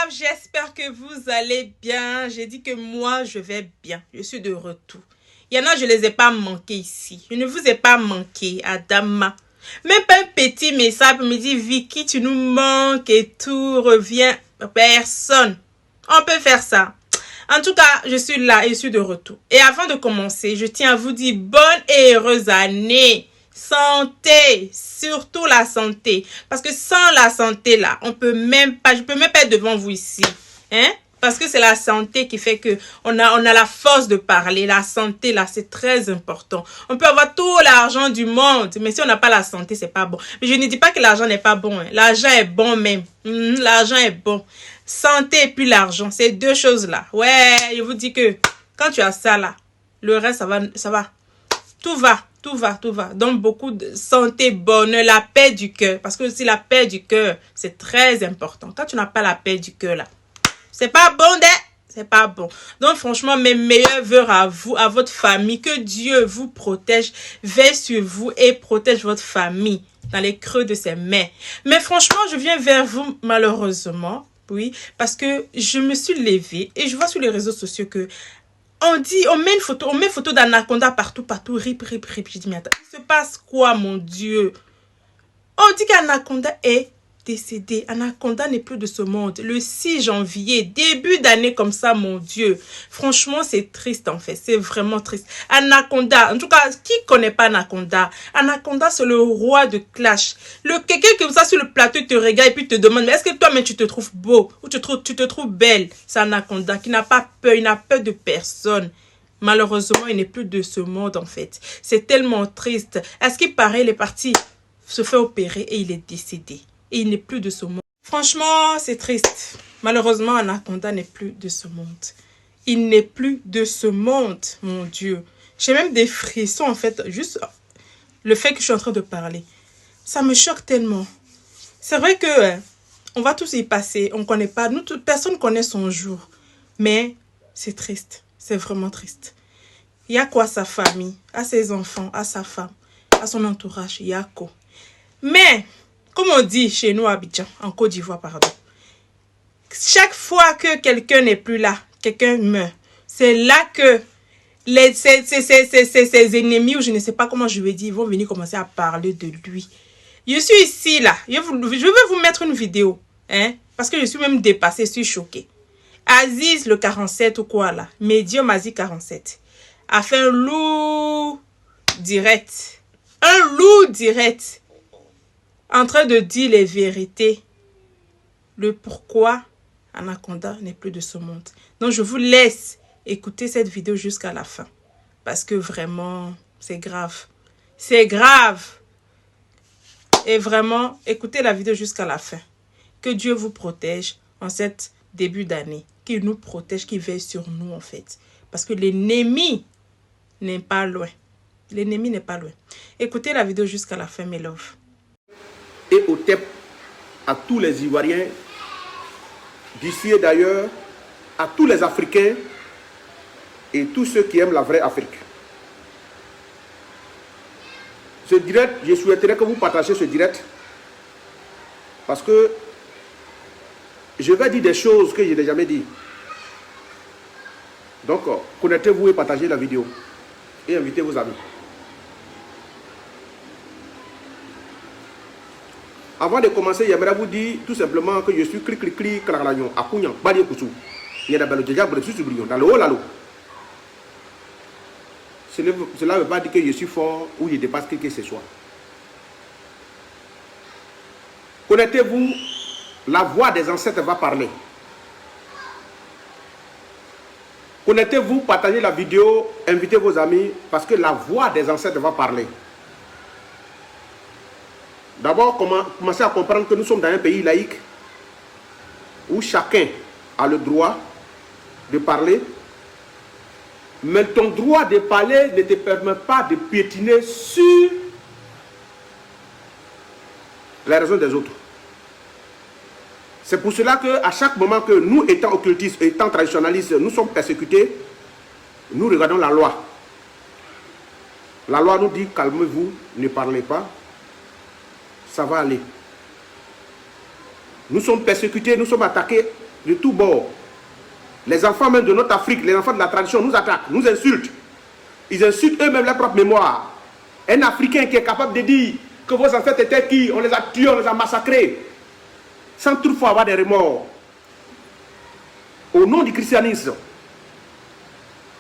love, j'espère que vous allez bien. J'ai dit que moi, je vais bien. Je suis de retour. Il y en a, je ne les ai pas manqués ici. Je ne vous ai pas manqué, Adama. Même pas un petit message pour me dire, Vicky, tu nous manques et tout, reviens. Personne. On peut faire ça. En tout cas, je suis là et je suis de retour. Et avant de commencer, je tiens à vous dire bonne et heureuse année. Santé, surtout la santé. Parce que sans la santé là, on peut même pas, je peux même pas être devant vous ici. Hein? Parce que c'est la santé qui fait que on a la force de parler. La santé là, c'est très important. On peut avoir tout l'argent du monde, mais si on n'a pas la santé, c'est pas bon. Mais je ne dis pas que l'argent n'est pas bon. Hein. L'argent est bon même. L'argent est bon. Santé et puis l'argent, c'est deux choses là. Ouais, je vous dis que quand tu as ça là, le reste, ça va. Tout va. Donc, beaucoup de santé, bonheur, la paix du cœur. Parce que aussi, la paix du cœur, c'est très important. Quand tu n'as pas la paix du cœur, là, c'est pas bon, c'est pas bon. Donc, franchement, mes meilleurs vœux à vous, à votre famille. Que Dieu vous protège, veille sur vous et protège votre famille dans les creux de ses mains. Mais franchement, je viens vers vous, malheureusement. Oui, parce que je me suis levée et je vois sur les réseaux sociaux que on met photo d'Anaconda partout, rip. Je dis, mais attends, il se passe quoi, mon Dieu? On dit qu'Anaconda est décédé. Anaconda n'est plus de ce monde. Le 6 janvier, début d'année comme ça, mon Dieu. Franchement, c'est triste en fait. C'est vraiment triste. Anaconda, en tout cas, qui connaît pas Anaconda? Anaconda, c'est le roi de clash. Quelqu'un comme ça sur le plateau te regarde et puis te demande, mais est-ce que toi-même tu te trouves beau ou tu te trouves belle? C'est Anaconda qui n'a pas peur, il n'a peur de personne. Malheureusement, il n'est plus de ce monde en fait. C'est tellement triste. À ce qu'il paraît, il est parti se fait opérer et il est décédé. Et il n'est plus de ce monde. Franchement, c'est triste. Malheureusement, Anaconda n'est plus de ce monde. Il n'est plus de ce monde, mon Dieu. J'ai même des frissons, en fait, juste le fait que je suis en train de parler. Ça me choque tellement. C'est vrai que on va tous y passer. On ne connaît pas. Personne ne connaît son jour. Mais c'est triste. C'est vraiment triste. Il y a quoi à sa famille, à ses enfants, à sa femme, à son entourage? Il y a quoi? Mais, comme on dit chez nous à Abidjan, en Côte d'Ivoire, pardon, chaque fois que quelqu'un n'est plus là, quelqu'un meurt, c'est là que ses ennemis, ou je ne sais pas comment je vais dire, ils vont venir commencer à parler de lui. Je suis ici, là. Je vais vous mettre une vidéo, hein, parce que je suis même dépassée, je suis choquée. Aziz, le 47 ou quoi, là, Medium Aziz 47, a fait un loup direct. Un loup direct. En train de dire les vérités, le pourquoi Anaconda n'est plus de ce monde. Donc, je vous laisse écouter cette vidéo jusqu'à la fin. Parce que vraiment, c'est grave. C'est grave. Et vraiment, écoutez la vidéo jusqu'à la fin. Que Dieu vous protège en cette début d'année. Qu'il nous protège, qu'il veille sur nous en fait. Parce que l'ennemi n'est pas loin. L'ennemi n'est pas loin. Écoutez la vidéo jusqu'à la fin, mes loves. Et au TEP à tous les Ivoiriens d'ici et d'ailleurs, à tous les Africains et tous ceux qui aiment la vraie Afrique. Ce direct, je souhaiterais que vous partagiez ce direct parce que je vais dire des choses que je n'ai jamais dit. Donc, connectez-vous et partagez la vidéo et invitez vos amis. Avant de commencer, j'aimerais vous dire tout simplement que je suis cri claragnon à Kounyan, Bali Koussou. Il y a dans le haut là. Cela ne veut pas dire que je suis fort ou je dépasse qui que ce soit. Connectez-vous, la voix des ancêtres va parler. Connectez-vous, partagez la vidéo, invitez vos amis parce que la voix des ancêtres va parler. D'abord, commencez à comprendre que nous sommes dans un pays laïque où chacun a le droit de parler. Mais ton droit de parler ne te permet pas de piétiner sur les raisons des autres. C'est pour cela qu'à chaque moment que nous, étant occultistes, étant traditionnalistes, nous sommes persécutés, nous regardons la loi. La loi nous dit, calmez-vous, ne parlez pas. Ça va aller. Nous sommes persécutés, nous sommes attaqués de tous bords. Les enfants même de notre Afrique, les enfants de la tradition nous attaquent, nous insultent. Ils insultent eux-mêmes leur propre mémoire. Un Africain qui est capable de dire que vos ancêtres étaient qui, on les a tués, on les a massacrés, sans toutefois avoir des remords. Au nom du christianisme,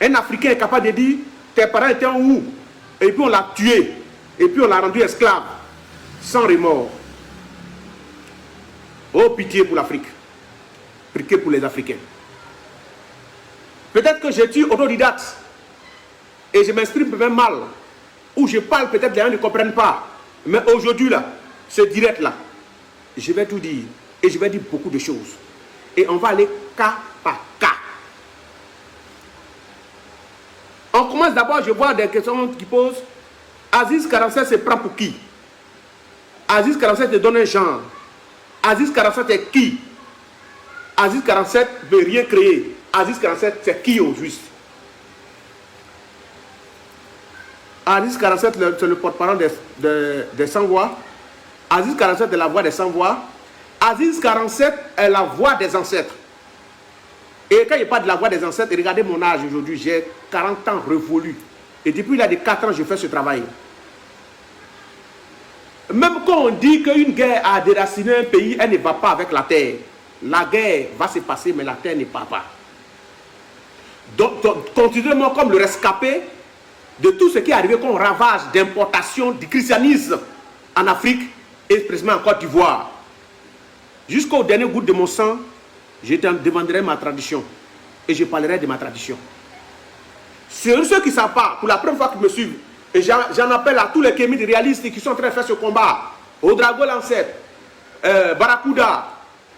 un Africain est capable de dire, tes parents étaient où? Et puis on l'a tué, et puis on l'a rendu esclave, sans remords. Oh, pitié pour l'Afrique, pitié pour les Africains. Peut-être que je suis autodidacte, et je m'exprime même mal, ou je parle, peut-être les gens ne comprennent pas. Mais aujourd'hui, là, ce direct-là, je vais tout dire, et je vais dire beaucoup de choses. Et on va aller cas par cas. On commence d'abord, je vois des questions qui posent. Aziz 47 se prend pour qui? Aziz 47 te donne un genre. Aziz 47 est qui? Aziz 47 ne veut rien créer. Aziz 47 c'est qui au juste? Aziz 47 c'est le porte-parole des sans-voix. Aziz 47 est la voix des sans-voix. Aziz 47 est la voix des ancêtres. Et quand il parle de la voix des ancêtres, regardez mon âge aujourd'hui, j'ai 40 ans révolus. Et depuis là, de 4 ans, je fais ce travail. Même quand on dit qu'une guerre a déraciné un pays, elle ne va pas avec la terre. La guerre va se passer, mais la terre ne part pas. Donc considérez-moi comme le rescapé de tout ce qui est arrivé comme ravage d'importation du christianisme en Afrique et précisément en Côte d'Ivoire. Jusqu'au dernier goutte de mon sang, je te demanderai ma tradition et je parlerai de ma tradition. Sur ceux qui ne savent pas, pour la première fois qu'ils me suivent, et j'en appelle à tous les kémites réalistes qui sont en train de faire ce combat, au Drago Lancet, Barracuda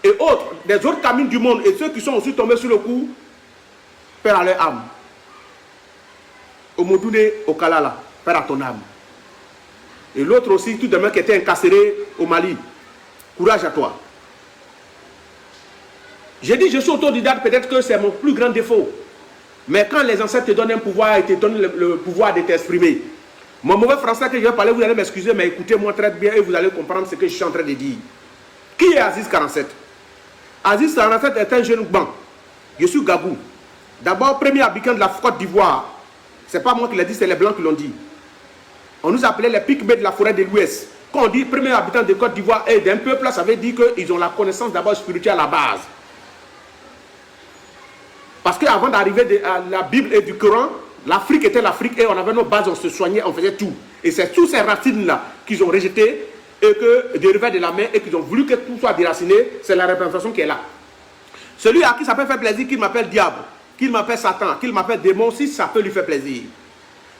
et autres, des autres camines du monde, et ceux qui sont aussi tombés sur le coup, père à leur âme. Au Modoune, au Kalala, père à ton âme. Et l'autre aussi, tout de même qui était incarcéré au Mali, courage à toi. J'ai dit, je suis autodidacte, peut-être que c'est mon plus grand défaut. Mais quand les ancêtres te donnent un pouvoir, ils te donnent le pouvoir de t'exprimer. Mon mauvais français que je vais parler, vous allez m'excuser, mais écoutez-moi très bien et vous allez comprendre ce que je suis en train de dire. Qui est Aziz 47? Aziz 47 est un jeune blanc. Je suis Gabou. D'abord, premier habitant de la Côte d'Ivoire. Ce n'est pas moi qui l'ai dit, c'est les Blancs qui l'ont dit. On nous appelait les Pygmées de la forêt de l'Ouest. Quand on dit premier habitant de Côte d'Ivoire et d'un peuple, ça veut dire qu'ils ont la connaissance d'abord spirituelle à la base. Parce qu'avant d'arriver à la Bible et du Coran, l'Afrique était l'Afrique et on avait nos bases, on se soignait, on faisait tout. Et c'est toutes ces racines-là qu'ils ont rejetées et que dérivaient de la main et qu'ils ont voulu que tout soit déraciné. C'est la représentation qui est là. Celui à qui ça peut faire plaisir, qu'il m'appelle diable, qu'il m'appelle Satan, qu'il m'appelle démon, si ça peut lui faire plaisir.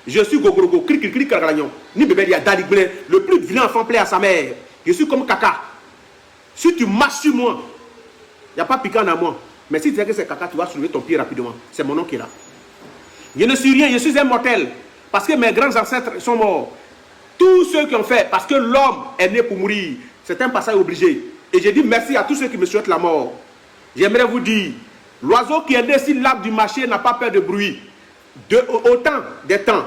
Je suis Gogrogo, cri, caragnon. Ni bébé, il y a Daligblin, le plus vilain enfant plaît à sa mère. Je suis comme caca. Si tu marches sur moi, il n'y a pas piquant à moi. Mais si tu sais que c'est caca, tu vas soulever ton pied rapidement. C'est mon nom qui est là. Je ne suis rien, je suis un mortel. Parce que mes grands ancêtres sont morts. Tous ceux qui ont fait, parce que l'homme est né pour mourir. C'est un passage obligé. Et je dis merci à tous ceux qui me souhaitent la mort. J'aimerais vous dire, l'oiseau qui est né sur l'arbre du marché n'a pas peur de bruit. Au temps des temps,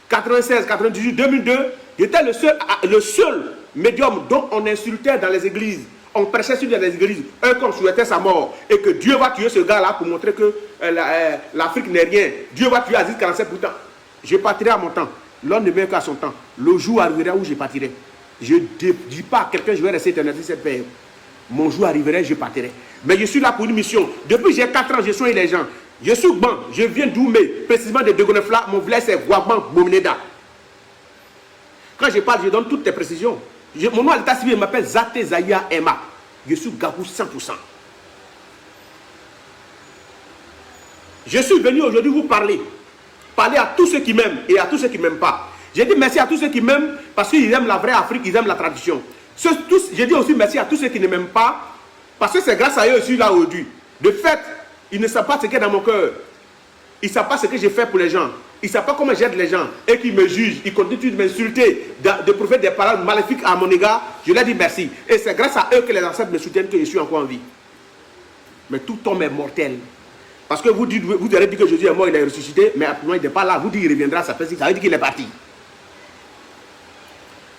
96, 98, 2002, j'étais le seul médium dont on insultait dans les églises. On prêchait sur les églises, un qu'on souhaitait sa mort, et que Dieu va tuer ce gars-là pour montrer que l'Afrique n'est rien. Dieu va tuer Aziz 47 pourtant. Je partirai à mon temps. L'homme ne meurt qu'à son temps. Le jour arrivera où je partirai. Je ne dis pas à quelqu'un je vais rester éternellement cette paix. Mon jour arriverait, je partirai. Mais je suis là pour une mission. Depuis j'ai 4 ans, je soigne les gens. Je suis Gban, je viens d'Oumé, précisément de Degonefla. Mon village c'est Guaban Bomineda. Quand je parle, je donne toutes les précisions. Mon nom à l'état civil m'appelle Zate Zaya Emma. Je suis Gabou 100%. Je suis venu aujourd'hui vous parler. Parler à tous ceux qui m'aiment et à tous ceux qui ne m'aiment pas. J'ai dit merci à tous ceux qui m'aiment parce qu'ils aiment la vraie Afrique, ils aiment la tradition. J'ai dit aussi merci à tous ceux qui ne m'aiment pas parce que c'est grâce à eux que je suis là aujourd'hui. De fait, ils ne savent pas ce qu'il y a dans mon cœur. Ils ne savent pas ce que j'ai fait pour les gens. Ils ne savent pas comment j'aide les gens et qu'ils me jugent. Ils continuent de m'insulter, de proférer des paroles maléfiques à mon égard. Je leur dis merci. Et c'est grâce à eux que les ancêtres me soutiennent que je suis encore en vie. Mais tout homme est mortel. Parce que vous allez dire que Jésus est mort, il est ressuscité, mais après il n'est pas là. Vous dites qu'il reviendra, ça veut dire qu'il est parti.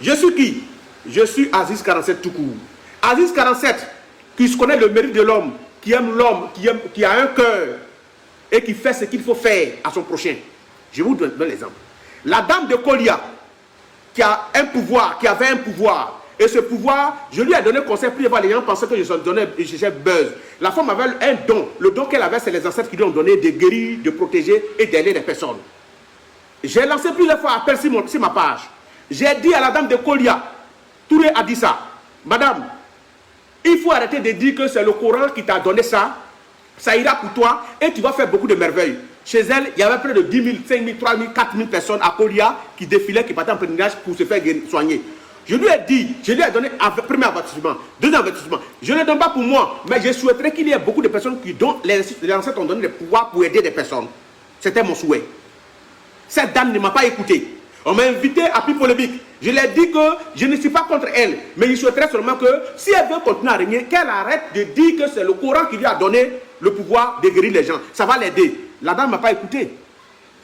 Je suis qui? Je suis Aziz 47 tout court. Aziz 47, qui se connaît le mérite de l'homme, qui aime l'homme, qui a un cœur et qui fait ce qu'il faut faire à son prochain. Je vous donne l'exemple. La dame de Kolia, qui a un pouvoir, qui avait un pouvoir, et ce pouvoir, je lui ai donné conseil pour voir les gens pensaient que je cherchais buzz. La femme avait un don. Le don qu'elle avait, c'est les ancêtres qui lui ont donné de guérir, de protéger et d'aider les personnes. J'ai lancé plusieurs fois appel sur ma page. J'ai dit à la dame de Kolia, Touré a dit ça. Madame, il faut arrêter de dire que c'est le Coran qui t'a donné ça. Ça ira pour toi et tu vas faire beaucoup de merveilles. Chez elle, il y avait près de 10 000, 5 000, 3 000, 4 000 personnes à Kolia qui défilaient, qui partaient en pèlerinage pour se faire soigner. Je lui ai dit, je lui ai donné un premier avertissement, deuxième avertissement. Je ne le donne pas pour moi, mais je souhaiterais qu'il y ait beaucoup de personnes dont les ancêtres ont donné le pouvoir pour aider des personnes. C'était mon souhait. Cette dame ne m'a pas écouté. On m'a invité à plus polémique. Je lui ai dit que je ne suis pas contre elle, mais il souhaiterait seulement que si elle veut continuer à régner, qu'elle arrête de dire que c'est le Coran qui lui a donné le pouvoir de guérir les gens. Ça va l'aider. La dame ne m'a pas écouté.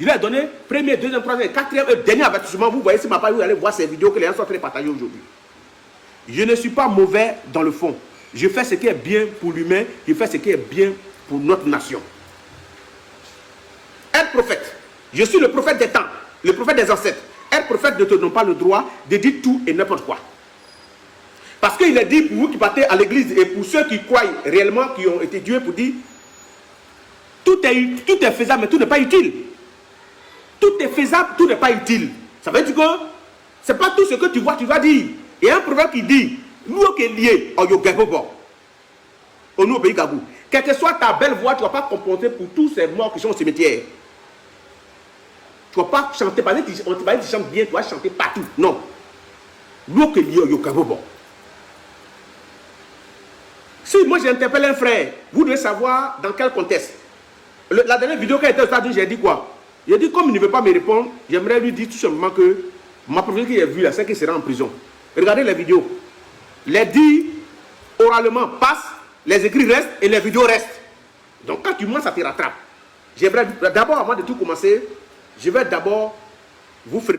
Je lui ai donné premier, deuxième, troisième, quatrième, dernier avertissement. Vous voyez, si ma page, vous allez voir ces vidéos que les gens sont très partagées aujourd'hui. Je ne suis pas mauvais dans le fond. Je fais ce qui est bien pour l'humain. Je fais ce qui est bien pour notre nation. Être prophète. Je suis le prophète des temps, le prophète des ancêtres. Être prophète ne te donne pas le droit de dire tout et n'importe quoi. Parce qu'il est dit pour vous qui partez à l'église et pour ceux qui croient réellement, qui ont été tués pour dire tout est faisable, mais tout n'est pas utile. Tout est faisable, tout n'est pas utile. Ça veut dire que ce n'est pas tout ce que tu vois, tu vas dire. Il y a un proverbe qui dit nous qui est lié au pays Gabou. Quelle que soit ta belle voix, tu ne vas pas compenser pour tous ces morts qui sont au cimetière. Tu ne vas pas chanter, on te va dire que tu chantes bien, tu vas chanter partout. Non. Nous qui est lié au Gabou. Si moi j'interpelle un frère, vous devez savoir dans quel contexte. La dernière vidéo qui a été au stade, j'ai dit quoi? J'ai dit, comme il ne veut pas me répondre, j'aimerais lui dire tout simplement que ma profession qu'il a vue là, c'est qu'il sera en prison. Regardez les vidéos. Les dits oralement passent, les écrits restent et les vidéos restent. Donc quand tu mens, ça te rattrape. D'abord, avant de tout commencer, je vais d'abord vous faire